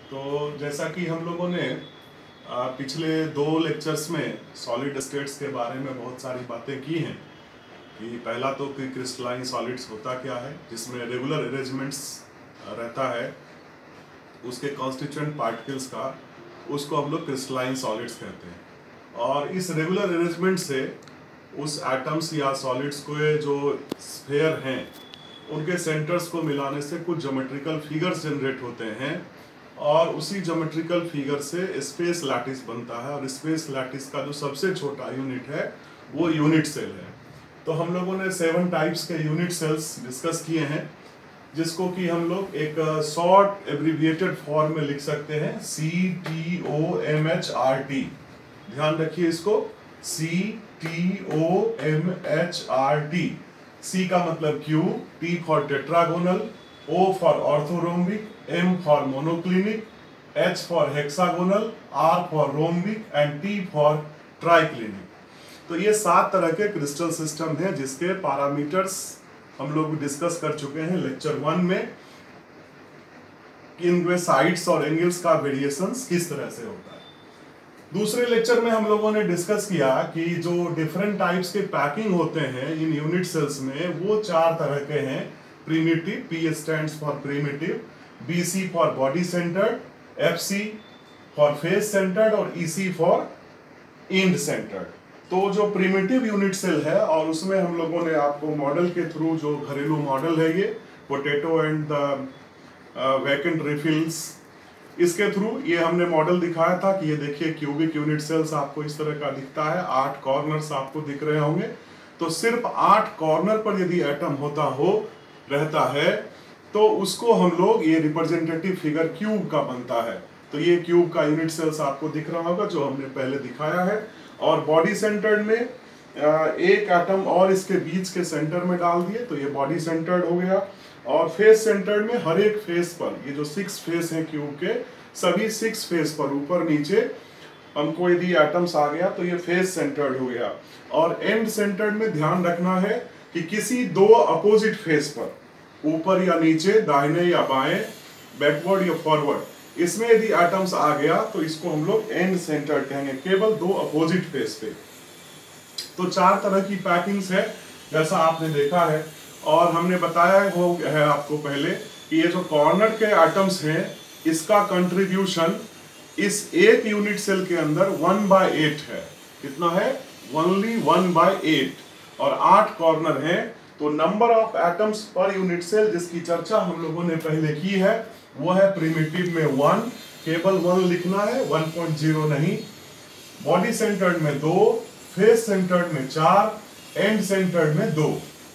तो जैसा कि हम लोगों ने पिछले 2 लेक्चर्स में सॉलिड स्टेट्स के बारे में बहुत सारी बातें की हैं कि पहला तो कि क्रिस्टलाइन सॉलिड्स होता क्या है, जिसमें रेगुलर अरेंजमेंट्स रहता है उसके कॉन्स्टिट्यूएंट पार्टिकल्स का, उसको हम लोग क्रिस्टलाइन सॉलिड्स कहते हैं। और इस रेगुलर अरेंजमेंट से उस एटम्स या सॉलिड्स के जो स्फीयर हैं उनके सेंटर्स को मिलाने से कुछ ज्योमेट्रिकल फिगर्स जनरेट होते हैं और उसी ज्योमेट्रिकल फिगर से स्पेस लैटिस बनता है। और स्पेस लैटिस का जो सबसे छोटा यूनिट है वो यूनिट सेल है। तो हम लोगों ने 7 टाइप्स के यूनिट सेल्स डिस्कस किए हैं, जिसको कि हम लोग एक शॉर्ट एब्रिविएटेड फॉर्म में लिख सकते हैं CTOMHRT। ध्यान रखिए इसको, CTOMHRT। C का मतलब cube, T for tetragonal, O for orthorhombic, M for monoclinic, H for hexagonal, R for rhombic and T for triclinic. तो ये 7 तरह के क्रिस्टल सिस्टम हैं जिसके पैरामीटर्स हम लोग डिस्कस कर चुके हैं लेक्चर 1 में, इनके साइड्स और एंगल्स का वेरिएशंस किस तरह से होता है। दूसरे लेक्चर में हम लोगों ने डिस्कस किया कि जो डिफरेंट टाइप्स के पैकिंग होते हैं इन यूनिट सेल्स में वो 4 तरह के हैं। Primitive, P stands for primitive, BC for body centred, FC for face centred और EC फॉर एंड सेंटर्ड। तो जो प्रिमिटिव यूनिट सेल है, और उसमें हम लोगों ने आपको मॉडल के थ्रू, जो घरेलू मॉडल है ये potato and the vacant refills, इसके थ्रू ये हमने मॉडल दिखाया था कि ये देखिए क्यूबिक यूनिट सेल्स आपको इस तरह का दिखता है, 8 कॉर्नर्स आपको दिख रहे होंगे। तो सिर्फ 8 कॉर्नर पर यदि एटम रहता है तो उसको हम लोग, ये रिप्रेजेंटेटिव फिगर क्यूब का बनता है। तो ये क्यूब का यूनिट सेल्स आपको दिख रहा होगा जो हमने पहले दिखाया है। और बॉडी सेंटर्ड में एक एटम और इसके बीच के सेंटर में डाल दिए तो ये बॉडी सेंटर्ड हो गया। और फेस सेंटर्ड में हर एक फेस पर, ये जो 6 फेस हैं क्यूब के, सभी 6 फेस पर ऊपर नीचे हमको यदि एटम्स आ गया तो ये फेस सेंटर्ड हो गया। और एंड सेंटर्ड में ध्यान रखना है कि किसी 2 अपोजिट फेस पर, ऊपर या नीचे, दाहिने या बाएं, बैकवर्ड या फॉरवर्ड, इसमें यदि एटम्स आ गया तो इसको हम लोग एंड सेंटर्ड कहेंगे, केवल 2 अपोजिट फेस पे। तो 4 तरह की पैकिंग्स है जैसा आपने देखा है। और हमने बताया है आपको पहले कि ये जो कॉर्नर के एटम्स हैं इसका कंट्रीब्यूशन इस एक यूनिट सेल के अंदर 1/8 है। कितना है? ओनली 1/8। और 8 कॉर्नर हैं तो number of atoms per unit cell, जिसकी चर्चा हम लोगों ने पहले की है, वो है प्रिमिटिव में 1, केवल 1 लिखना है, 1.0 नहीं। बॉडी सेंटर्ड में 2, फेस सेंटर्ड में 4, एंड सेंटर्ड में 2।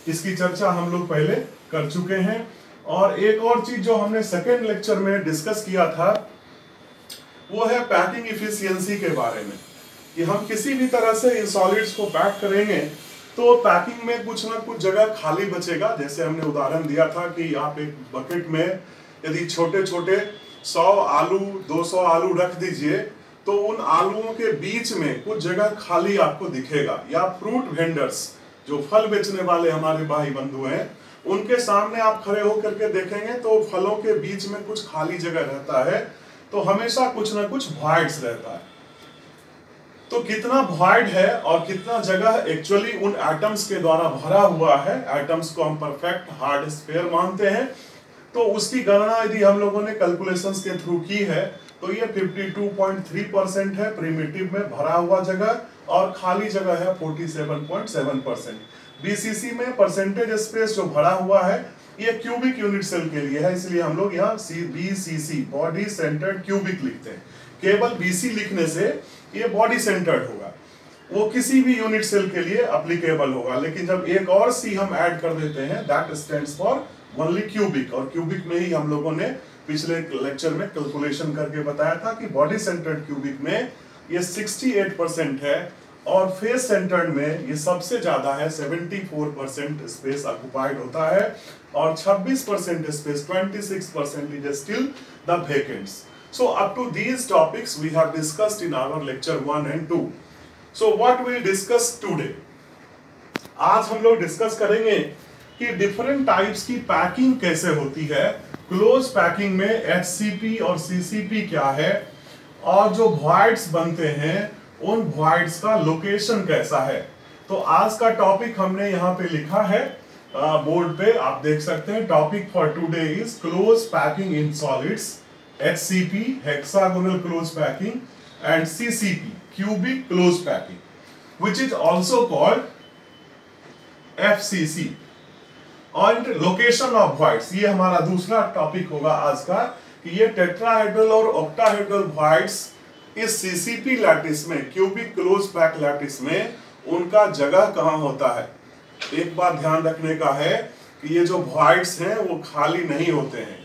इसकी चर्चा हम लोग पहले कर चुके हैं। और एक और चीज जो हमने सेकेंड लेक्चर में डिस्कस किया था वो है पैकिंग इफिशियंसी के बारे में, कि हम किसी भी तरह से इन सॉलिड्स को पैक करेंगे तो पैकिंग में कुछ ना कुछ जगह खाली बचेगा। जैसे हमने उदाहरण दिया था कि आप एक बकेट में यदि छोटे छोटे 100 आलू, 200 आलू रख दीजिए तो उन आलूओं के बीच में कुछ जगह खाली आपको दिखेगा। या फ्रूट वेंडर्स, जो फल बेचने वाले हमारे भाई बंधु हैं, उनके सामने आप खड़े होकर के देखेंगे तो फलों के बीच में कुछ खाली जगह रहता है, तो हमेशा कुछ ना कुछ वॉइड्स रहता है। तो कितना वॉइड है और कितना जगह एक्चुअली उन एटम्स के द्वारा भरा हुआ है, एटम्स को हम परफेक्ट हार्ड स्फीयर मानते हैं, तो उसकी गणना यदि हम लोगों ने कैलकुलेशंस के थ्रू की है तो ये 52.3% है प्रिमिटिव में भरा हुआ जगह, और खाली जगह है 47.7%। बीसीसी में परसेंटेज स्पेस जो भरा हुआ है ये क्यूबिक यूनिट सेल के लिए है, इसलिए हम लोग यहाँ BCC बॉडी सेंटर्ड क्यूबिक लिखते हैं। केवल BC लिखने से ये बॉडी सेंटर्ड होगा, वो किसी भी यूनिट सेल के लिए एप्लीकेबल होगा। लेकिन जब एक और C हम ऐड कर देते हैं, that stands for only cubic. और क्यूबिक में ही हम लोगों ने पिछले लेक्चर में कैलकुलेशन करके बताया था कि बॉडी सेंटर्ड क्यूबिक में ये 68% है, और फेस सेंटर्ड में ये सबसे ज्यादा है, 74% स्पेस ऑक्युपाइड होता है, और 26% space, 26% is still the vacants. So up to these topics we have discussed in our lecture 1 and 2. So what we will discuss today? आज हम लोग डिस्कस करेंगे कि डिफरेंट टाइप्स की पैकिंग कैसे होती है क्लोज पैकिंग में एचसीपी और सीसीपी क्या है, और जो वॉइड्स बनते हैं उन वॉइड्स का लोकेशन कैसा है। तो आज का टॉपिक हमने यहाँ पे लिखा है बोर्ड पे, आप देख सकते हैं। Topic for today is close packing in solids, HCP hexagonal close packing and CCP cubic close packing, which is also called FCC। और लोकेशन ऑफ वॉइड्स, ये हमारा दूसरा टॉपिक होगा आज का, कि ये टेट्राहेड्रल और ऑक्टाहेड्रल वॉइड्स इस CCP लैटिस में, क्यूबिक क्लोज पैक लैटिस में, उनका जगह कहां होता है। एक बात ध्यान रखने का है कि ये जो वॉइड्स हैं वो खाली नहीं होते हैं,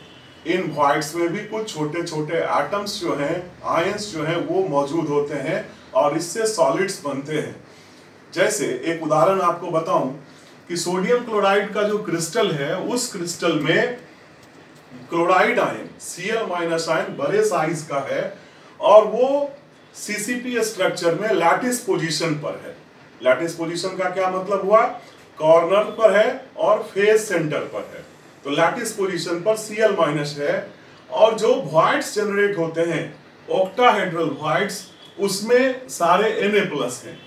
इन वॉइड्स में भी कुछ छोटे छोटे एटम्स जो हैं, आयंस जो हैं, वो मौजूद होते हैं और इससे सॉलिड्स बनते हैं। जैसे एक उदाहरण आपको बताऊं कि सोडियम क्लोराइड का जो क्रिस्टल है, उस क्रिस्टल में क्लोराइड आयन Cl- आयन बड़े साइज का है और वो CCP स्ट्रक्चर में लैटिस पोजीशन पर है। लैटिस पोजीशन का क्या मतलब हुआ, कॉर्नर पर है और फेस सेंटर पर है। तो लैटिस पोजीशन पर Cl- है, और जो वॉइड्स जनरेट होते हैं ऑक्टाहेड्रल वॉइड्स, उसमें सारे Na+ हैं।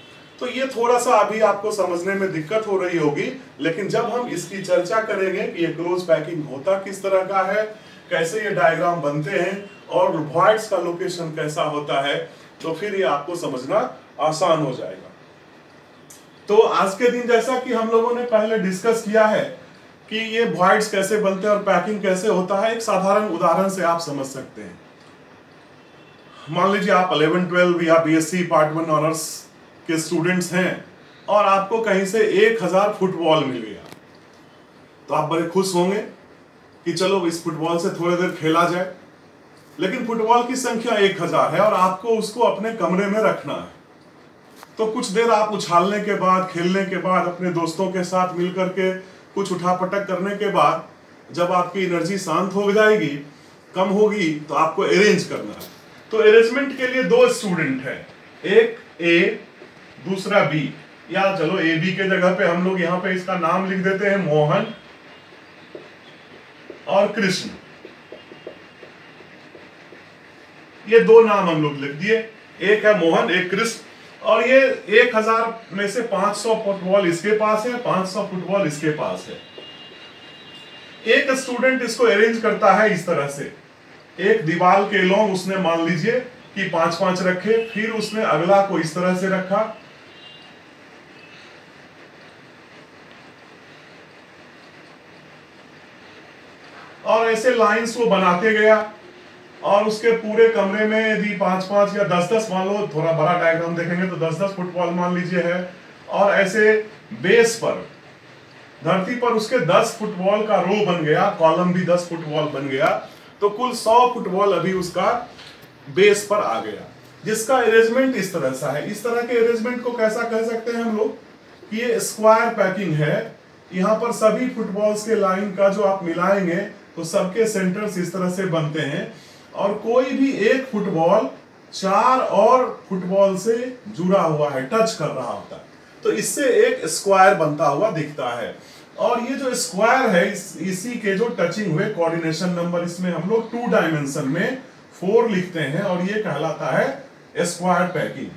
तो ये थोड़ा सा अभी आपको समझने में दिक्कत हो रही होगी, लेकिन जब हम इसकी चर्चा करेंगे कि ये क्लोज पैकिंग होता किस तरह का है, कैसे ये डायग्राम बनते हैं और वॉइड्स का लोकेशन कैसा होता है, तो फिर ये आपको समझना आसान हो जाएगा। तो आज के दिन जैसा कि हम लोगों ने पहले डिस्कस किया है कि ये वॉइड्स कैसे बनते हैं और पैकिंग कैसे होता है, एक साधारण उदाहरण से आप समझ सकते हैं। मान लीजिए आप 11, 12 या BSc पार्ट 1 ऑनर्स के स्टूडेंट्स हैं और आपको कहीं से 1000 फुटबॉल मिल गया, तो आप बड़े खुश होंगे कि चलो इस फुटबॉल से थोड़ी देर खेला जाए। लेकिन फुटबॉल की संख्या 1000 है और आपको उसको अपने कमरे में रखना है। तो कुछ देर आप उछालने के बाद, खेलने के बाद, अपने दोस्तों के साथ मिलकर के कुछ उठापटक करने के बाद, जब आपकी एनर्जी शांत हो जाएगी, कम होगी, तो आपको अरेंज करना है। तो अरेंजमेंट के लिए 2 स्टूडेंट हैं, एक A दूसरा B, या चलो AB के जगह पे हम लोग यहाँ पे इसका नाम लिख देते हैं मोहन और कृष्ण। ये 2 नाम हम लोग लिख दिए, एक है मोहन, एक कृष्ण। और ये 1000 में से 500 फुटबॉल इसके पास है, 500 फुटबॉल इसके पास है। एक स्टूडेंट इसको अरेंज करता है इस तरह से, एक दीवार के लॉन्ग उसने मान लीजिए कि 5-5 रखे, फिर उसने अगला को इस तरह से रखा, और ऐसे लाइंस वो बनाते गया। और उसके पूरे कमरे में यदि 5-5 या 10-10, मान लो थोड़ा बड़ा डायग्राम देखेंगे तो 10-10 फुटबॉल मान लीजिए है, और ऐसे बेस पर, धरती पर उसके 10 फुटबॉल का रो बन गया, कॉलम भी 10 फुटबॉल बन गया, तो कुल 100 फुटबॉल अभी उसका बेस पर आ गया, जिसका अरेंजमेंट इस तरह सा है। इस तरह के अरेंजमेंट को कैसा कह सकते हैं हम लोग कि ये स्क्वायर पैकिंग है। यहाँ पर सभी फुटबॉल्स के लाइन का जो आप मिलाएंगे तो सबके सेंटर्स इस तरह से बनते हैं, और कोई भी एक फुटबॉल 4 और फुटबॉल से जुड़ा हुआ है, टच कर रहा होता है, तो इससे एक स्क्वायर बनता हुआ दिखता है। और ये जो स्क्वायर है, इसी के जो टचिंग हुए कोऑर्डिनेशन नंबर, इसमें हम लोग 2 डायमेंशन में 4 लिखते हैं, और ये कहलाता है स्क्वायर पैकिंग।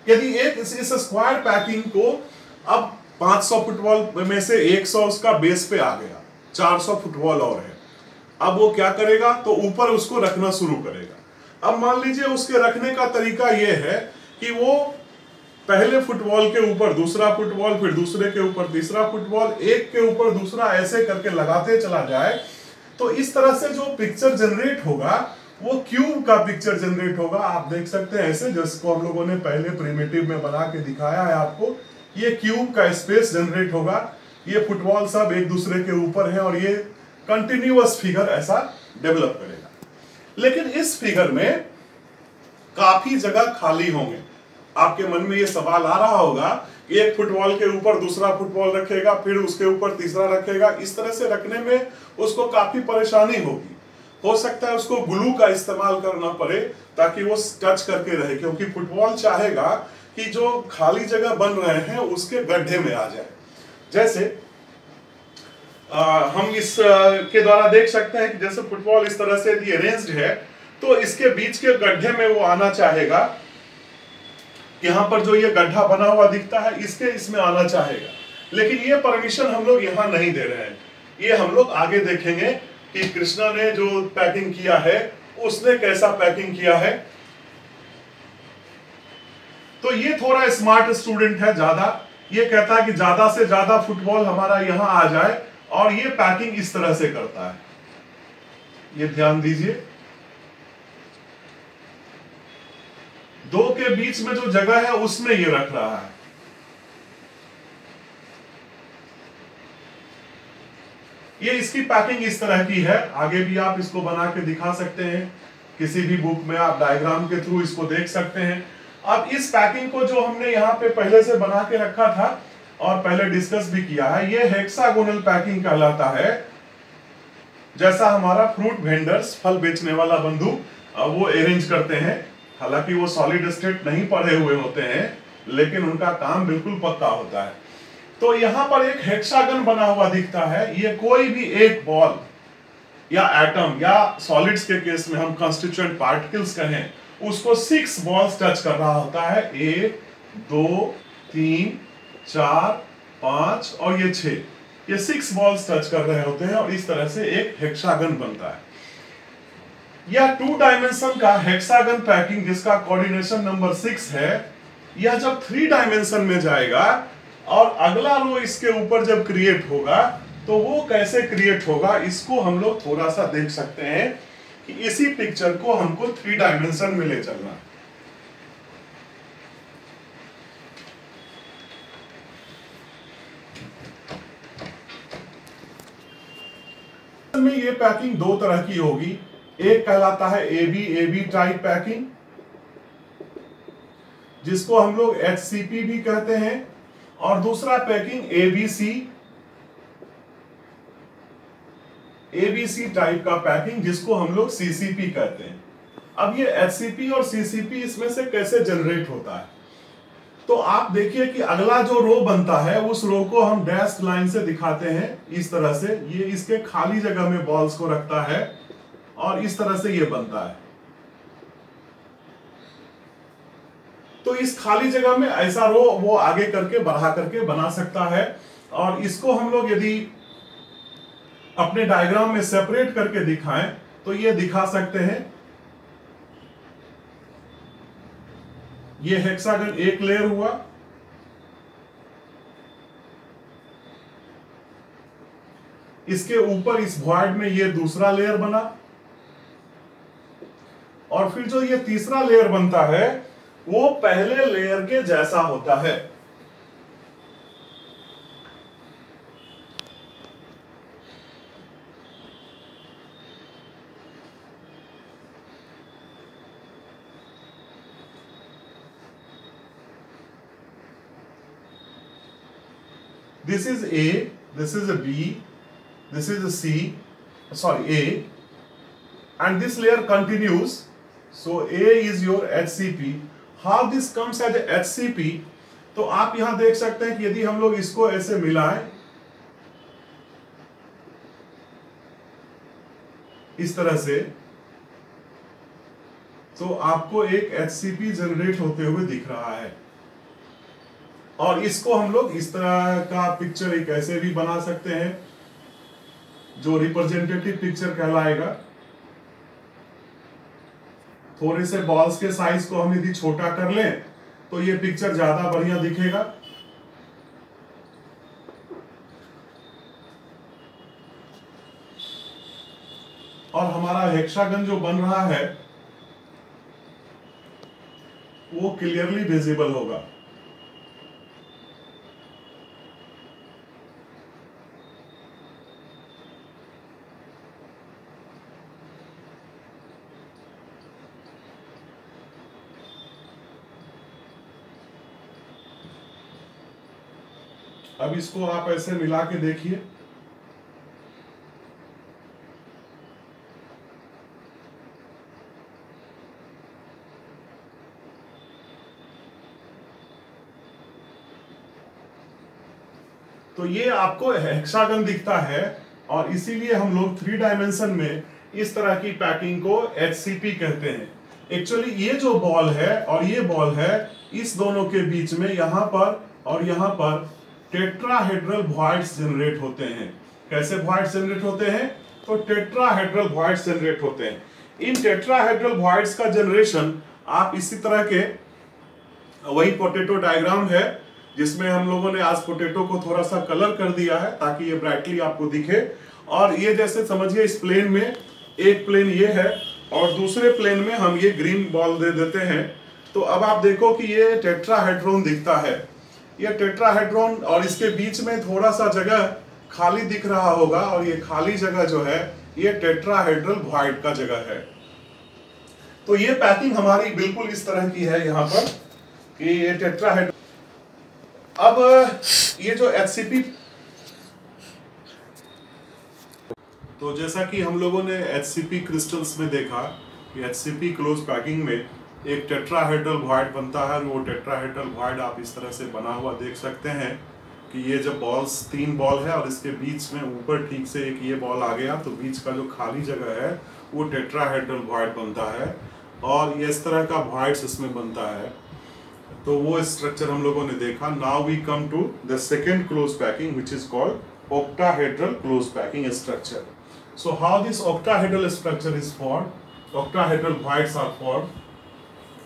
यदि एक इस स्क्वायर पैकिंग को अब 500 फुटबॉल में से 100 उसका बेस पे आ गया, 400 फुटबॉल और है, अब वो क्या करेगा, तो ऊपर उसको रखना शुरू करेगा। अब मान लीजिए उसके रखने का तरीका ये है कि वो पहले फुटबॉल के ऊपर दूसरा फुटबॉल, फिर दूसरे के ऊपर तीसरा फुटबॉल, एक के ऊपर दूसरा, ऐसे करके लगाते चला जाए। तो इस तरह से जो पिक्चर जनरेट होगा वो क्यूब का पिक्चर जनरेट होगा। आप देख सकते हैं ऐसे, जिसको हम लोगों ने पहले प्रिमिटिव में बना के दिखाया है आपको, ये क्यूब का स्पेस जनरेट होगा। ये फुटबॉल सब एक दूसरे के ऊपर है और ये कंटिन्यूअस फिगर ऐसा डेवलप करेगा। लेकिन इस फिगर में काफी जगह खाली होंगे। आपके मन में ये सवाल आ रहा होगा कि एक फुटबॉल के ऊपर दूसरा फुटबॉल रखेगा, फिर उसके ऊपर तीसरा रखेगा, इस तरह से रखने में उसको काफी परेशानी होगी। हो सकता है उसको ग्लू का इस्तेमाल करना पड़े ताकि वो टच करके रहे, क्योंकि फुटबॉल चाहेगा कि जो खाली जगह बन रहे हैं उसके गड्ढे में आ जाए। जैसे हम इस के द्वारा देख सकते हैं कि जैसे फुटबॉल इस तरह से यदि अरेंज्ड है तो इसके बीच के गड्ढे में वो आना चाहेगा। यहाँ पर जो ये गड्ढा बना हुआ दिखता है इसके इसमें आना चाहेगा, लेकिन ये परमिशन हम लोग यहाँ नहीं दे रहे हैं। ये हम लोग आगे देखेंगे कि कृष्णा ने जो पैकिंग किया है उसने कैसा पैकिंग किया है। तो ये थोड़ा स्मार्ट स्टूडेंट है ज्यादा, ये कहता है कि ज्यादा से ज्यादा फुटबॉल हमारा यहां आ जाए, और ये पैकिंग इस तरह से करता है। ये ध्यान दीजिए, दो के बीच में जो जगह है उसमें ये रख रहा है। ये इसकी पैकिंग इस तरह की है। आगे भी आप इसको बना के दिखा सकते हैं, किसी भी बुक में आप डायग्राम के थ्रू इसको देख सकते हैं। अब इस पैकिंग को जो हमने यहाँ पे पहले से बना के रखा था और पहले डिस्कस भी किया है, ये हेक्सागोनल पैकिंग कहलाता है। जैसा हमारा फ्रूट वेंडर्स, फल बेचने वाला बंधु, वो अरेंज करते हैं। हालांकि वो सॉलिड स्टेट नहीं पढ़े हुए होते हैं, लेकिन उनका काम बिल्कुल पक्का होता है। तो यहाँ पर एक हेक्सागन बना हुआ दिखता है। ये कोई भी एक बॉल या एटम या सॉलिड्स के केस में हम कंस्टिट्यूएंट पार्टिकल्स कहें, उसको 6 बॉल्स टच कर रहा होता है। 1 2 3 4 5 और ये 6, ये 6 बॉल्स टच कर रहे होते हैं और इस तरह से एक हेक्सागन बनता है। यह 2 डायमेंशन का हेक्सागन पैकिंग जिसका कोऑर्डिनेशन नंबर 6 है, यह जब 3 डायमेंशन में जाएगा और अगला रो इसके ऊपर जब क्रिएट होगा तो वो कैसे क्रिएट होगा, इसको हम लोग थोड़ा सा देख सकते हैं कि इसी पिक्चर को हमको 3 डायमेंशन में ले चलना। में ये पैकिंग दो तरह की होगी। एक कहलाता है एबी टाइप पैकिंग, जिसको हम लोग HCP भी कहते हैं, और दूसरा पैकिंग ABC टाइप का पैकिंग जिसको हम लोग CCP कहते हैं। अब ये HCP और CCP इसमें से कैसे जनरेट होता है, तो आप देखिए कि अगला जो रो बनता है उस रो को हम डैश लाइन से दिखाते हैं इस तरह से। ये इसके खाली जगह में बॉल्स को रखता है और इस तरह से ये बनता है। तो इस खाली जगह में ऐसा रो वो आगे करके बढ़ा करके बना सकता है, और इसको हम लोग यदि अपने डायग्राम में सेपरेट करके दिखाएं तो ये दिखा सकते हैं। ये हेक्सागन एक लेयर हुआ, इसके ऊपर इस वॉइड में ये दूसरा लेयर बना, और फिर जो ये तीसरा लेयर बनता है वो पहले लेयर के जैसा होता है। This is A, this is a B, this is a C, sorry A, and this layer continues. So A is your HCP. How this comes as a HCP? तो आप यहां देख सकते हैं कि यदि हम लोग इसको ऐसे मिलाएं इस तरह से, तो आपको एक HCP जनरेट होते हुए दिख रहा है। और इसको हम लोग इस तरह का पिक्चर एक ऐसे भी बना सकते हैं जो रिप्रेजेंटेटिव पिक्चर कहलाएगा। थोड़े से बॉल्स के साइज को हम यदि छोटा कर लें तो ये पिक्चर ज्यादा बढ़िया दिखेगा। और हमारा हेक्सागन जो बन रहा है वो क्लियरली विजिबल होगा। अब इसको आप ऐसे मिला के देखिए। तो ये आपको हेक्सागन दिखता है। और इसीलिए हम लोग 3 डायमेंशन में इस तरह की पैकिंग को HCP कहते हैं। एक्चुअली ये जो बॉल है और ये बॉल है, इस दोनों के बीच में यहाँ पर और यहाँ पर टेट्राहेड्रल वॉइड्स जनरेट होते हैं। कैसे वॉइड्स जनरेट होते हैं? तो टेट्राहेड्रल वॉइड्स जनरेट होते हैं। इन टेट्राहेड्रल वॉइड्स का जनरेशन आप इसी तरह के, वही पोटैटो डायग्राम है जिसमें हम लोगों ने आज पोटैटो को थोड़ा सा कलर कर दिया है ताकि ये ब्राइटली आपको दिखे। और ये जैसे समझिए इस प्लेन में एक प्लेन ये है और दूसरे प्लेन में हम ये ग्रीन बॉल दे देते हैं। तो अब आप देखो कि ये टेट्राहेड्रॉन दिखता है, ये टेट्राहेड्रॉन, और इसके बीच में थोड़ा सा जगह खाली दिख रहा होगा और ये खाली जगह जो है ये टेट्राहेड्रल वॉइड का जगह है। तो ये पैकिंग हमारी बिल्कुल इस तरह की है यहाँ पर कि ये टेट्राहेड्रल। अब ये जो HCP, तो जैसा कि हम लोगों ने HCP क्रिस्टल्स में देखा कि HCP क्लोज पैकिंग में एक टेट्राहेड्रल वॉइड बनता है। वो टेट्राहेड्रल वॉइड आप इस तरह से बना हुआ देख सकते हैं कि ये जब बॉल्स 3 बॉल है और इसके बीच में ऊपर ठीक से एक ये बॉल आ गया तो बीच का जो खाली जगह है वो टेट्राहेड्रल वॉइड बनता है और ये इस तरह का वॉइड्स इसमें बनता है। तो वो स्ट्रक्चर हम लोगों ने देखा। Now we come to the second close packing which is called octahedral close packing structure. So how this octahedral structure is formed? Octahedral voids are formed.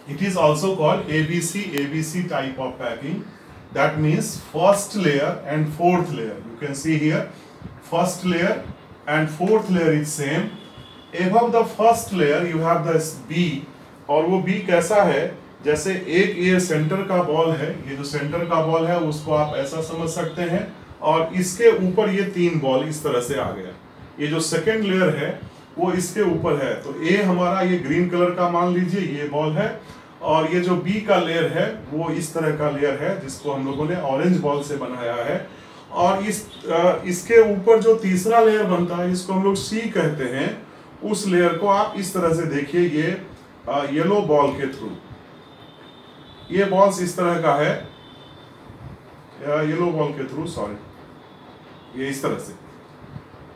It is also called ABC type of packing. That means first layer and fourth layer. You can see here, first layer and fourth layer is same. Above the first layer you have this B, और वो B कैसा है? जैसे एक ये centre का ball है, ये जो सेंटर का बॉल है उसको आप ऐसा समझ सकते हैं और इसके ऊपर ये 3 बॉल इस तरह से आ गया। ये जो सेकेंड लेयर है वो इसके ऊपर है। तो ए हमारा ये ग्रीन कलर का मान लीजिए ये बॉल है और ये जो बी का लेयर है वो इस तरह का लेयर है जिसको हम लोगों ने ऑरेंज बॉल से बनाया है। और इसके ऊपर जो तीसरा लेयर बनता है इसको हम लोग सी कहते हैं। उस लेयर को आप इस तरह से देखिए, ये येलो बॉल के थ्रू, ये बॉल्स इस तरह का है, येलो बॉल के थ्रू, सॉरी, ये इस तरह से।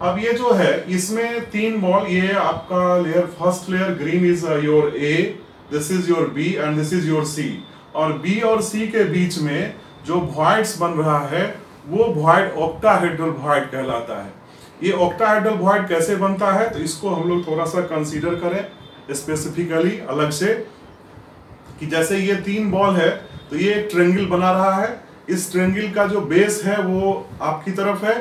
अब ये जो है इसमें 3 बॉल, ये आपका layer, first layer green is your A, this is your B and this is your C. और बी और सी के बीच में जो वॉइड्स बन रहा है वो वॉइड ऑक्टाहेड्रल वॉइड कहलाता है। ये ऑक्टाहेड्रल वॉइड कैसे बनता है तो इसको हम लोग थोड़ा सा कंसीडर करें स्पेसिफिकली अलग से, कि जैसे ये 3 बॉल है तो ये एक ट्रेंगल बना रहा है। इस ट्रेंगल का जो बेस है वो आपकी तरफ है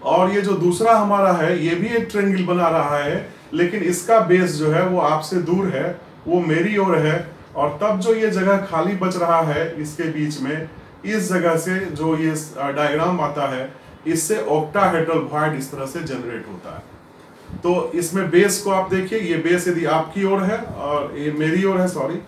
और ये जो दूसरा हमारा है ये भी एक ट्रेंगल बना रहा है, लेकिन इसका बेस जो है वो आपसे दूर है, वो मेरी ओर है। और तब जो ये जगह खाली बच रहा है इसके बीच में, इस जगह से जो ये डायग्राम आता है इससे ऑक्टाहेड्रल वॉइड इस तरह से जनरेट होता है। तो इसमें बेस को आप देखिए, ये बेस यदि आपकी ओर है और ये मेरी ओर है, सॉरी,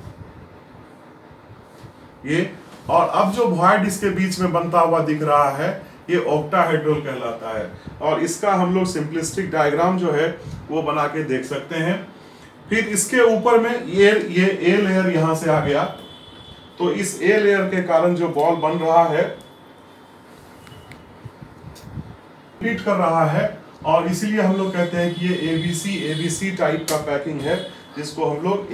ये, और अब जो वॉइड इसके बीच में बनता हुआ दिख रहा है ये ऑक्टाहेड्रल कहलाता है। और इसका हम लोग सिंपलिस्टिक डायग्राम जो है वो बना के देख सकते हैं। फिर इसके ऊपर में ये ए लेयर यहां से आ गया, तो इस ए लेयर के कारण जो बॉल बन रहा है कंप्लीट कर रहा है और इसीलिए हम लोग कहते हैं कि ये एबीसी टाइप का पैकिंग है, जिसको हम लोग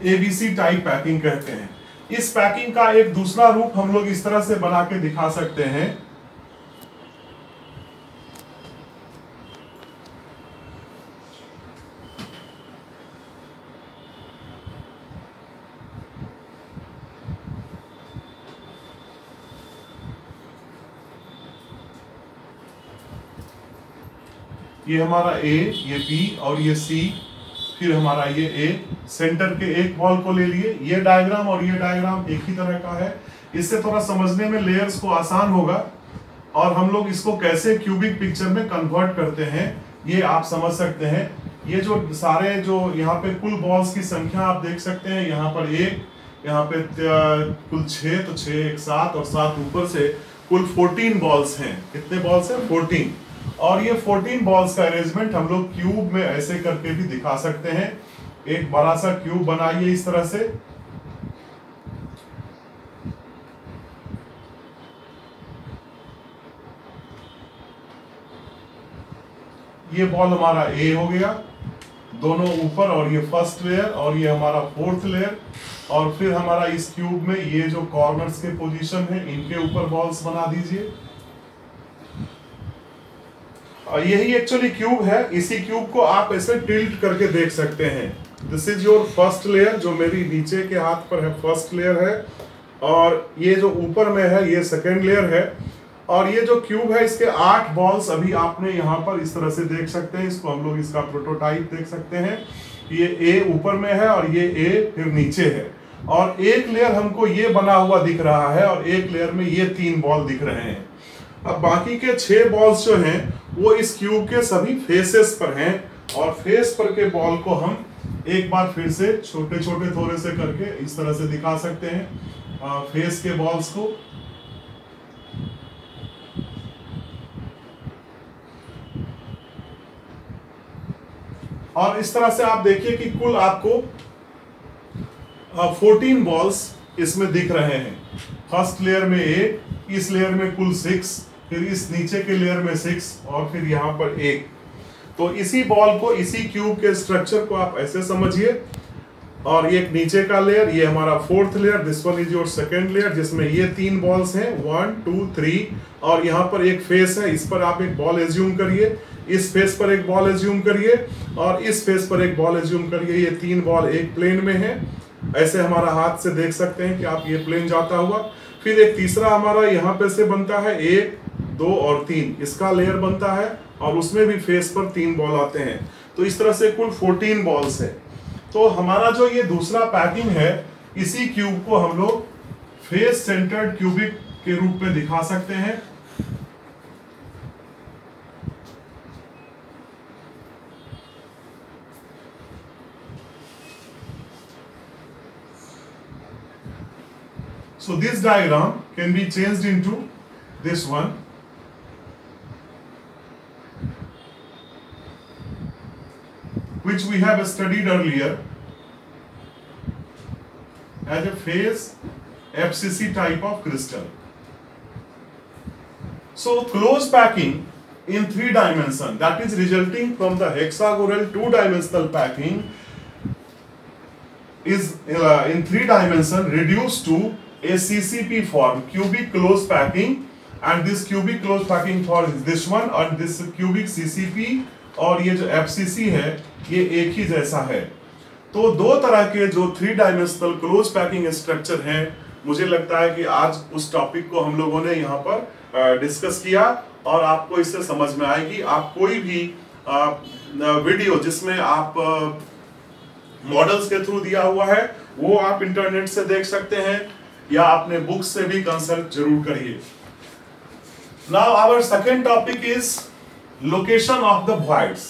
एबीसी टाइप पैकिंग कहते हैं। इस पैकिंग का एक दूसरा रूप हम लोग इस तरह से बना के दिखा सकते हैं। ये हमारा ए, ये बी और ये सी, फिर हमारा ये ए, सेंटर के एक बॉल को ले लिए। ये डायग्राम और ये डायग्राम एक ही तरह का है। इससे थोड़ा समझने में लेयर्स को आसान होगा और हम लोग इसको कैसे क्यूबिक पिक्चर में कन्वर्ट करते हैं ये आप समझ सकते हैं। ये जो सारे जो यहाँ पे कुल बॉल्स की संख्या आप देख सकते हैं, यहाँ पर 1, यहाँ पे कुल 6, तो 6 1 7 और 7 ऊपर से कुल 14 बॉल्स हैं। कितने बॉल्स हैं? 14। और ये 14 बॉल्स का अरेंजमेंट हम लोग क्यूब में ऐसे करके भी दिखा सकते हैं। एक बड़ा सा क्यूब बनाइए इस तरह से, ये बॉल हमारा ए हो गया, दोनों ऊपर, और ये फर्स्ट लेयर, और ये हमारा फोर्थ लेयर, और फिर हमारा इस क्यूब में ये जो कॉर्नर्स के पोजीशन है इनके ऊपर बॉल्स बना दीजिए। यही एक्चुअली क्यूब है। इसी क्यूब को आप ऐसे टिल्ट करके देख सकते हैं। This is your first layer, जो मेरी नीचे के हाथ पर है फर्स्ट लेयर है, और ये जो ऊपर में है ये सेकेंड लेयर है। और ये जो क्यूब है इसके 8 बॉल्स अभी आपने यहाँ पर इस तरह से देख सकते हैं। इसको हम लोग इसका प्रोटोटाइप देख सकते हैं। ये ए ऊपर में है और ये ए फिर नीचे है, और एक लेयर हमको ये बना हुआ दिख रहा है, और एक लेयर में ये 3 बॉल दिख रहे हैं। अब बाकी के 6 बॉल्स जो हैं वो इस क्यूब के सभी फेसेस पर हैं, और फेस पर के बॉल को हम एक बार फिर से छोटे छोटे थोड़े से करके इस तरह से दिखा सकते हैं फेस के बॉल्स को। और इस तरह से आप देखिए कि कुल आपको 14 बॉल्स इसमें दिख रहे हैं। फर्स्ट लेयर में 8, इस लेयर में कुल 6, फिर इस नीचे के लेयर में 6, और फिर यहाँ पर 1। तो इसी बॉल को, इसी क्यूब के स्ट्रक्चर को आप ऐसे समझिए। और ये एक नीचे का लेयर, ये हमारा fourth layer, this one is your second layer, जिसमें ये 3 बॉल्स हैं 1 2 3, और यहाँ पर एक फेस है, इस पर आप एक बॉल एज्यूम करिए, इस फेस पर एक बॉल एज्यूम करिए, और इस फेस पर एक बॉल एज्यूम करिए। ये 3 बॉल एक प्लेन में है, ऐसे हमारा हाथ से देख सकते हैं कि आप ये प्लेन जाता हुआ। फिर एक तीसरा हमारा यहाँ पे से बनता है 1 2 और 3, इसका लेयर बनता है, और उसमें भी फेस पर 3 बॉल आते हैं। तो इस तरह से कुल 14 बॉल्स है। तो हमारा जो ये दूसरा पैकिंग है, इसी क्यूब को हम लोग फेस सेंटर्ड क्यूबिक के रूप में दिखा सकते हैं। So this diagram can be changed into this one, which we have studied earlier as a phase FCC type of crystal. So close packing in 3 dimension, that is resulting from the hexagonal 2-dimensional packing, is in 3 dimension reduced to a CCP form, cubic close packing, and this cubic close packing for this one, और this cubic CCP और ये जो FCC है ये एक ही जैसा है। तो 2 तरह के जो 3 डायमेंशनल क्लोज पैकिंग स्ट्रक्चर हैं, मुझे लगता है कि आज उस टॉपिक को हम लोगों ने यहाँ पर डिस्कस किया, और आपको इससे समझ में आएगी। आप कोई भी वीडियो जिसमें आप मॉडल्स के थ्रू दिया हुआ है वो आप इंटरनेट से देख सकते हैं, या अपने बुक से भी कंसल्ट जरूर करिए। Now our second topic is location of the voids.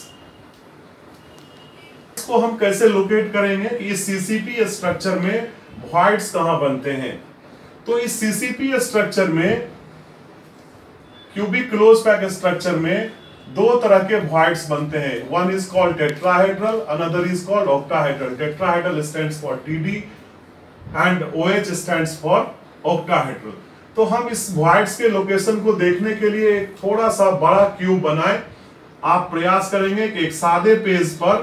इसको हम कैसे लोकेट करेंगे कि इस सीसीपी स्ट्रक्चर में वॉइड्स कहां बनते हैं। तो इस सीसीपी स्ट्रक्चर में, क्यूबिक क्लोज पैक स्ट्रक्चर में 2 तरह के वॉइड्स बनते हैं। One is called tetrahedral, another is called octahedral. Tetrahedral stands for TD and OH stands for octahedral। तो हम इस वॉइड्स के लोकेशन को देखने के लिए एक थोड़ा सा बड़ा क्यूब बनाएं। आप प्रयास करेंगे कि एक सादे पेज पर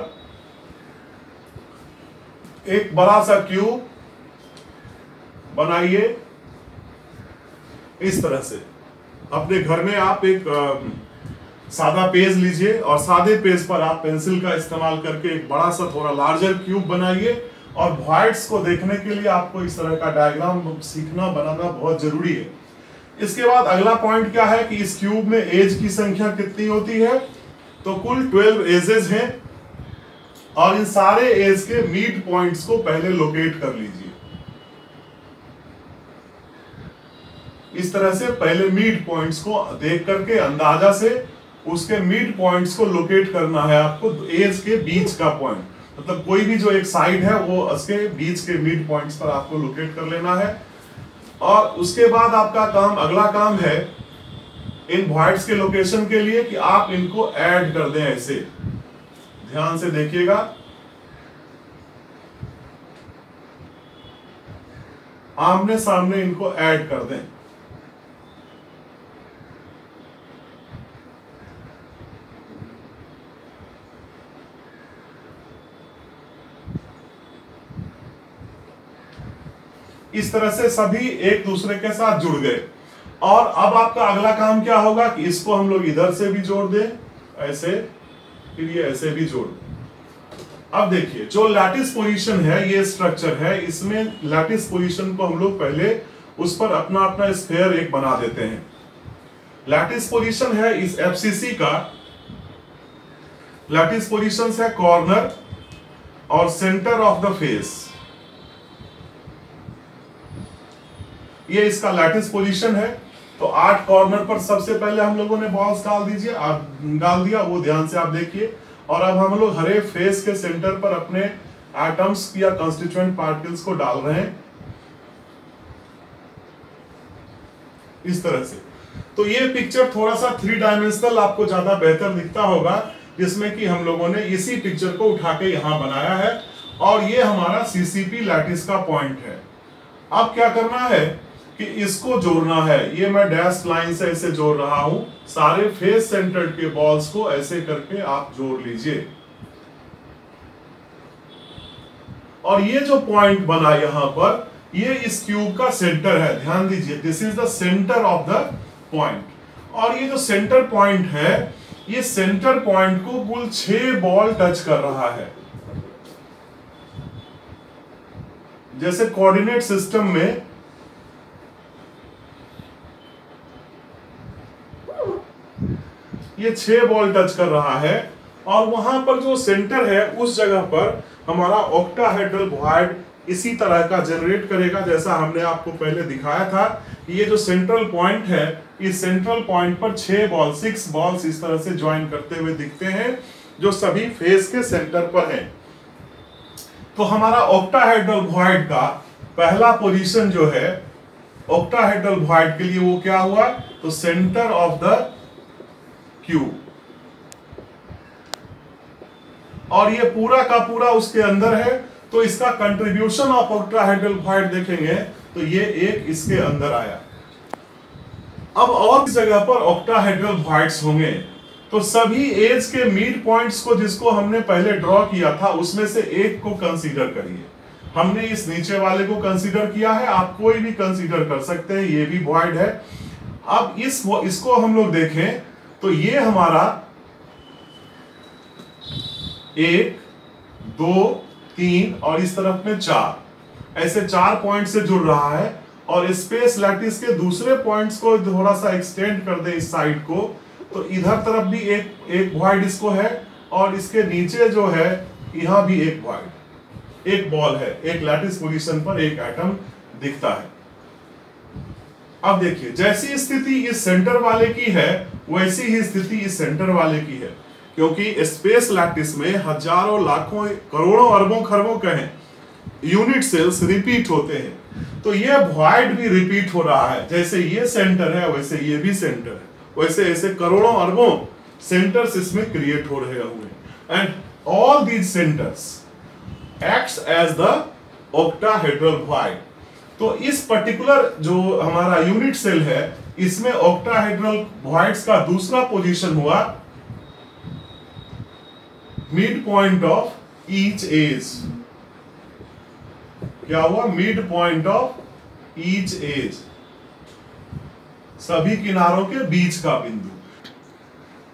एक बड़ा सा क्यूब बनाइए इस तरह से। अपने घर में आप एक सादा पेज लीजिए, और सादे पेज पर आप पेंसिल का इस्तेमाल करके एक बड़ा सा थोड़ा लार्जर क्यूब बनाइए। और वॉइड्स को देखने के लिए आपको इस तरह का डायग्राम सीखना बनाना बहुत जरूरी है। इसके बाद अगला पॉइंट क्या है कि इस क्यूब में एज की संख्या कितनी होती है। तो कुल 12 एजेस हैं, और इन सारे एज के मिड पॉइंट्स को पहले लोकेट कर लीजिए। इस तरह से पहले मिड पॉइंट्स को देख करके अंदाजा से उसके मिड पॉइंट्स को लोकेट करना है आपको। एज के बीच का पॉइंट, मतलब कोई भी जो एक साइड है वो उसके बीच के मिड पॉइंट्स पर आपको लोकेट कर लेना है। और उसके बाद आपका काम, अगला काम है इन वॉइड्स के लोकेशन के लिए कि आप इनको ऐड कर दें। ऐसे ध्यान से देखिएगा, आमने सामने इनको ऐड कर दें। इस तरह से सभी एक दूसरे के साथ जुड़ गए। और अब आपका अगला काम क्या होगा कि इसको हम लोग इधर से भी जोड़ दें, ऐसे, फिर ये ऐसे भी जोड़ दें। अब देखिए जो लैटिस पोजीशन है, ये स्ट्रक्चर है, इसमें लैटिस पोजीशन को हम लोग पहले उस पर अपना अपना स्फीयर एक बना देते हैं। लैटिस पोजीशन है इस एफसीसी का, लैटिस पोजीशन है कॉर्नर और सेंटर ऑफ द फेस, ये इसका लैटिस पोजीशन है। तो 8 कॉर्नर पर सबसे पहले हम लोगों ने बॉल्स डाल दिया, वो ध्यान से आप देखिए। और अब हम लोग हर एक फेस के सेंटर पर अपने एटम्स या कंस्टिट्यूएंट पार्टिकल्स को डाल रहे हैं इस तरह से। तो ये पिक्चर थोड़ा सा 3 डायमेंशनल आपको ज्यादा बेहतर दिखता होगा, जिसमें कि हम लोगों ने इसी पिक्चर को उठा के यहां बनाया है। और ये हमारा सीसीपी लैटिस का पॉइंट है। अब क्या करना है कि इसको जोड़ना है, ये मैं डैश लाइन से ऐसे जोड़ रहा हूं, सारे फेस सेंटर्ड के बॉल्स को ऐसे करके आप जोड़ लीजिए। और ये जो पॉइंट बना यहां पर, ये इस क्यूब का सेंटर है, ध्यान दीजिए, this is the centre of the point. और ये जो सेंटर पॉइंट है, ये सेंटर पॉइंट को कुल 6 बॉल टच कर रहा है। जैसे कोऑर्डिनेट सिस्टम में ये 6 बॉल टच कर रहा है, और वहां पर जो सेंटर है उस जगह पर हमारा ऑक्टाहेड्रल वॉइड इसी तरह का जनरेट करेगा, जैसा हमने आपको पहले दिखाया था। ये जो सेंट्रल पॉइंट है, इस सेंट्रल पॉइंट पर 6 बॉल्स इस तरह से ज्वाइन करते हुए दिखते हैं, जो सभी फेस के सेंटर पर हैं। तो हमारा ऑक्टाहेड्रल वॉइड का पहला पोजीशन जो है ऑक्टाहेड्रल वॉइड के लिए, वो क्या हुआ, तो सेंटर ऑफ द क्यूब। और ये पूरा का पूरा उसके अंदर है, तो इसका कंट्रीब्यूशन ऑफ ऑक्टाहेड्रल वॉइड देखेंगे तो ये एक इसके अंदर आया। अब और जगह पर ऑक्टाहेड्रल वॉइड्स होंगे, तो सभी एज के मिड पॉइंट्स को जिसको हमने पहले ड्रॉ किया था, उसमें से एक को कंसीडर करिए। हमने इस नीचे वाले को कंसीडर किया है, आप कोई भी कंसीडर कर सकते हैं, ये भी वॉइड है। अब इसको हम लोग देखें तो ये हमारा 1, 2, 3 और इस तरफ में 4, ऐसे 4 पॉइंट से जुड़ रहा है। और स्पेस लैटिस के दूसरे पॉइंट्स को थोड़ा सा एक्सटेंड कर दे इस साइड को, तो इधर तरफ भी एक वॉइड इसको है, और इसके नीचे जो है यहां भी एक वॉइड, एक बॉल है, एक लैटिस पोजीशन पर एक एटम दिखता है। अब देखिए, जैसी स्थिति इस सेंटर वाले की है वैसी ही स्थिति इस सेंटर वाले की है, क्योंकि स्पेस लैटिस में हजारों लाखों करोड़ों अरबों खरबों कहें यूनिट सेल्स रिपीट होते हैं। तो ये वॉइड भी रिपीट हो रहा है, जैसे ये सेंटर है वैसे ये भी सेंटर है, वैसे ऐसे करोड़ों अरबों सेंटर्स इसमें क्रिएट हो रहे हुए। And all these centers acts as the octahedral void. तो इस पर्टिकुलर जो हमारा यूनिट सेल है, इसमें ऑक्टाहेड्रल वॉइड्स का दूसरा पोजीशन हुआ mid point of each edge. क्या हुआ, mid point of each edge, सभी किनारों के बीच का बिंदु।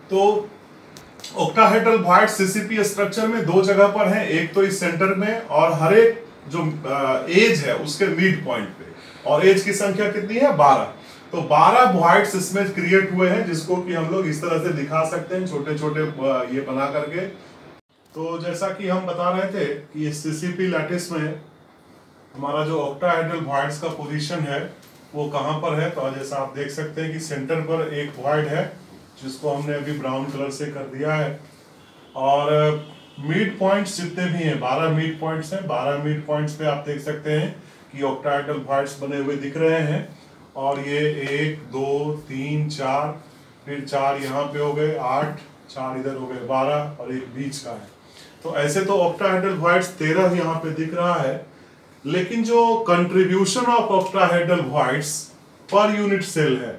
तो ऑक्टाहेड्रल वॉइड सीसीपी स्ट्रक्चर में 2 जगह पर है, एक तो इस सेंटर में और हर एक जो एज है उसके मिड पॉइंट पे। और एज की संख्या कितनी है, 12। तो 12 वॉइड्स इसमें क्रिएट हुए हैं, जिसको कि हम लोग इस तरह से दिखा सकते हैं, छोटे छोटे ये बना करके। तो जैसा कि हम बता रहे थे कि इस सीसीपी लैटिस में हमारा जो ऑक्टाहेड्रल वॉइड्स का पोजीशन है वो कहां पर है, तो जैसा आप देख सकते हैं कि सेंटर पर एक वॉइड है, जिसको हमने अभी ब्राउन कलर से कर दिया है। और मिड पॉइंट्स जितने भी हैं, 12 मिड पॉइंट्स हैं, 12 मिड पॉइंट्स पे आप देख सकते हैं कि ऑक्टाहेड्रल वॉइड्स बने हुए दिख रहे हैं। और ये 1, 2, 3, 4, फिर 4 यहाँ पे हो गए, 8, 4 इधर हो गए, 12 और एक बीच का है। तो ऐसे तो ऑक्टाहेड्रल वॉइड्स 13 यहाँ पे दिख रहा है। लेकिन जो contribution of octahedral voids per unit cell है,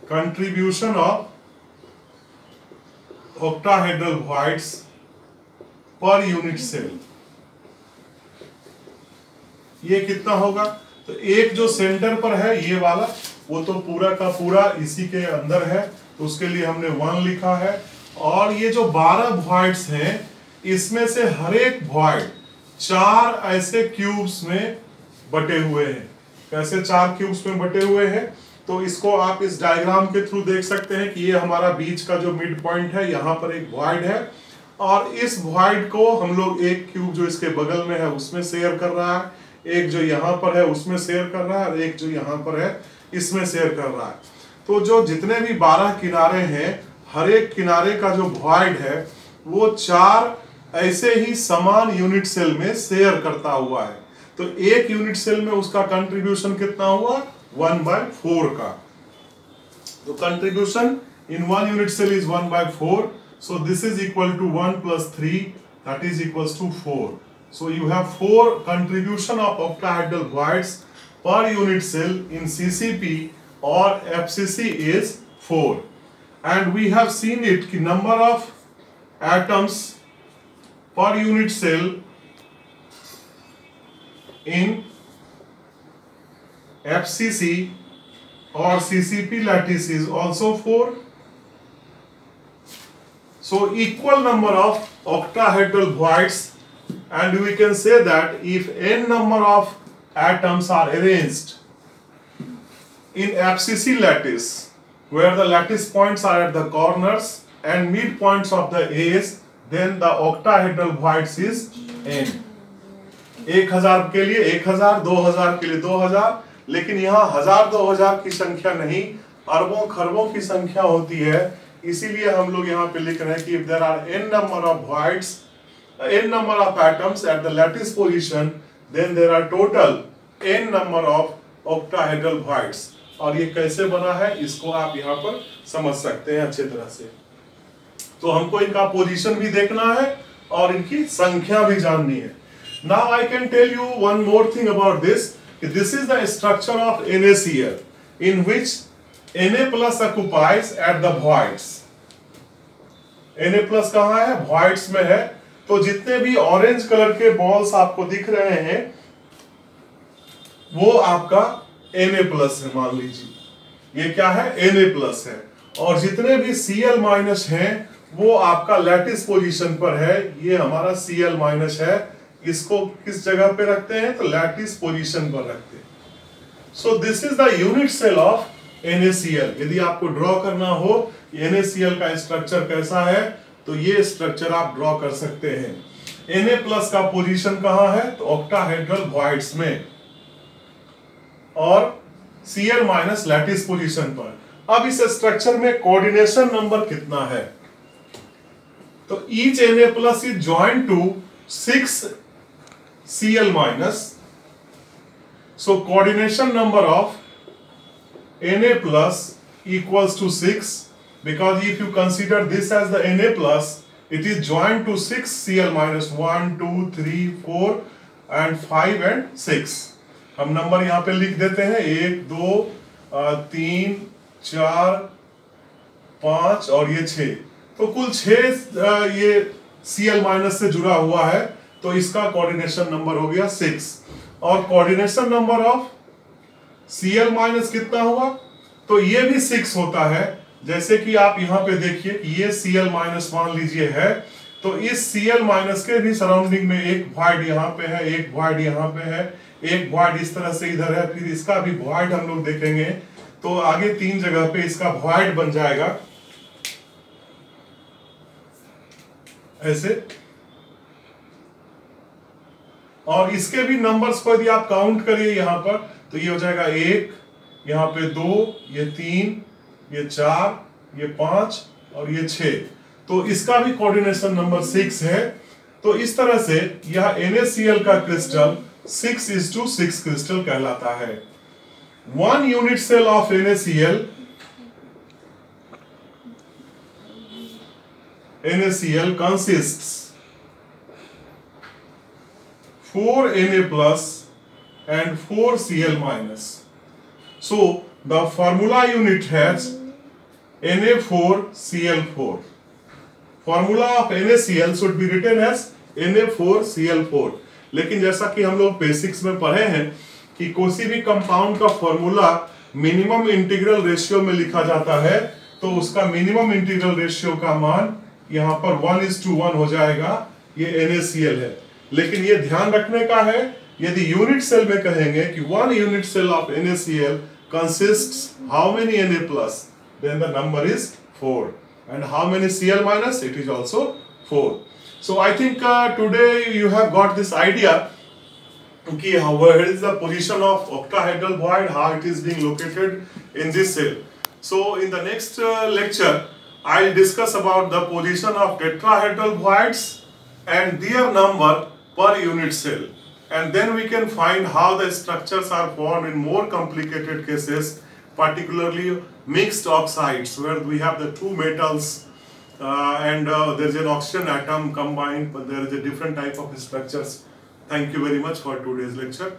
contribution of octahedral voids per unit cell, ये कितना होगा? तो एक जो सेंटर पर है ये वाला, वो तो पूरा का पूरा इसी के अंदर है, तो उसके लिए हमने 1 लिखा है। और ये जो 12 वॉइड्स हैं, इसमें से हर एक वॉइड 4 ऐसे क्यूब्स में बटे हुए हैं। कैसे 4 क्यूब्स में बटे हुए हैं? तो इसको आप इस डायग्राम के थ्रू देख सकते हैं कि ये हमारा बीच का जो मिड पॉइंट है, यहाँ पर एक वॉइड है, और इस वॉइड को हम लोग एक क्यूब जो इसके बगल में है उसमें शेयर कर रहा है, एक जो यहाँ पर है उसमें शेयर कर रहा है, और एक जो यहाँ पर है इसमें शेयर कर रहा है। तो जो जितने भी 12 किनारे हैं, हर एक किनारे का जो वॉइड है वो 4 ऐसे ही समान यूनिट सेल में शेयर करता हुआ है। तो एक यूनिट सेल में उसका कंट्रीब्यूशन कितना हुआ? 1/4 का। तो contribution in 1 unit cell is 1/4. So this is equal to 1 plus 3, that is equals to 4. So you have 4 contribution of octahedral voids per unit cell in CCP or FCC is 4. And we have seen it कि number of atoms per unit cell in FCC or CCP lattice is also 4. So equal number of octahedral voids, and we can say that if n number of atoms are arranged in FCC lattice, where the lattice points are at the corners and midpoints of the edges, then the octahedral voids is n. 1000 के लिए 1000, 2000 के लिए 2000, लेकिन यहाँ 1000-2000 की संख्या नहीं, अरबों खरबों की संख्या होती है। इसीलिए हम लोग यहाँ पे लिख रहे हैं कि if there are n number of voids, n number of atoms at the lattice position, then there are total n number of octahedral voids. और ये कैसे बना है इसको आप यहाँ पर समझ सकते हैं अच्छे तरह से। तो हमको इनका पोजीशन भी देखना है और इनकी संख्या भी जाननी है। Now I can tell you one more thing about this. This is the structure of NaCl, in which Na plus occupies at the voids. Na plus कहाँ है? voids में है। तो जितने भी ऑरेंज कलर के बॉल्स आपको दिख रहे हैं वो आपका Na plus है, मान लीजिए ये क्या है? Na plus है। और जितने भी Cl माइनस हैं वो आपका लैटिस पोजीशन पर है, ये हमारा Cl माइनस है। इसको किस जगह पे रखते हैं? तो लैटिस पोजीशन पर रखते हैं। So this is the unit cell of NaCl। यदि आपको ड्रॉ करना हो NaCl का स्ट्रक्चर कैसा है, तो ये स्ट्रक्चर आप ड्रॉ कर सकते हैं। Na प्लस का पोजीशन कहां है? तो ऑक्टाहेड्रल वॉइड्स में, और Cl माइनस लैटिस पोजीशन पर। अब इस स्ट्रक्चर में कोऑर्डिनेशन नंबर कितना है? तो each Na plus is joint to 6 Cl minus. So coordination number of Na plus equals to 6, because if you consider this as the Na plus, it is joined to 6 Cl minus 1, 2, 3, 4 and 5 and 6. हम number यहाँ पे लिख देते हैं 1, 2, 3, 4, 5 और ये 6। तो कुल 6 ये Cl माइनस से जुड़ा हुआ है, तो इसका कोऑर्डिनेशन नंबर हो गया 6। और coordination number of Cl minus कितना हुआ? तो ये भी 6 होता है। जैसे कि आप यहाँ पे देखिए कि ये Cl माइनस मान लीजिए है, तो इस Cl माइनस के भी सराउंडिंग में एक वॉइड यहाँ पे है, एक वॉइड यहाँ पे है, एक वॉइड इस तरह से इधर है, फिर इसका भी वॉइड हम लोग देखेंगे। तो आगे 3 जगह पे इसका वॉइड बन जाएगा ऐसे। और इसके भी नंबर्स को यदि आप काउंट करिए यहाँ पर, तो ये हो जाएगा 1, यहाँ पे 2, ये 3, ये 4, ये 5 और ये 6। तो इसका भी कोऑर्डिनेशन नंबर 6 है। तो इस तरह से यह NaCl का क्रिस्टल 6:6 क्रिस्टल कहलाता है। 1 unit cell of NaCl consists 4 Na plus and 4 Cl minus. So the formula unit has Na4Cl4. Formula of NaCl should be written as Na4Cl4. लेकिन जैसा कि हम लोग बेसिक्स में पढ़े हैं कि किसी भी कंपाउंड का फॉर्मूला मिनिमम इंटीग्रल रेशियो में लिखा जाता है, तो उसका मिनिमम इंटीग्रल रेशियो का मान यहाँ पर 1:1 हो जाएगा, ये NaCl है। लेकिन ये ध्यान रखने का है, यदि यूनिट सेल में कहेंगे कि 1 unit cell of NaCl consists how many Na plus, then the number is 4, and how many Cl minus, it is also 4. So I think today you have got this idea कि where is the position of octahedral void, how it is being located in this cell. So in the next lecture I'll discuss about the position of tetrahedral voids and their number per unit cell, and then we can find how the structures are formed in more complicated cases, particularly mixed oxides where we have the two metals and there is an oxygen atom combined, but there is a different type of structures. Thank you very much for today's lecture.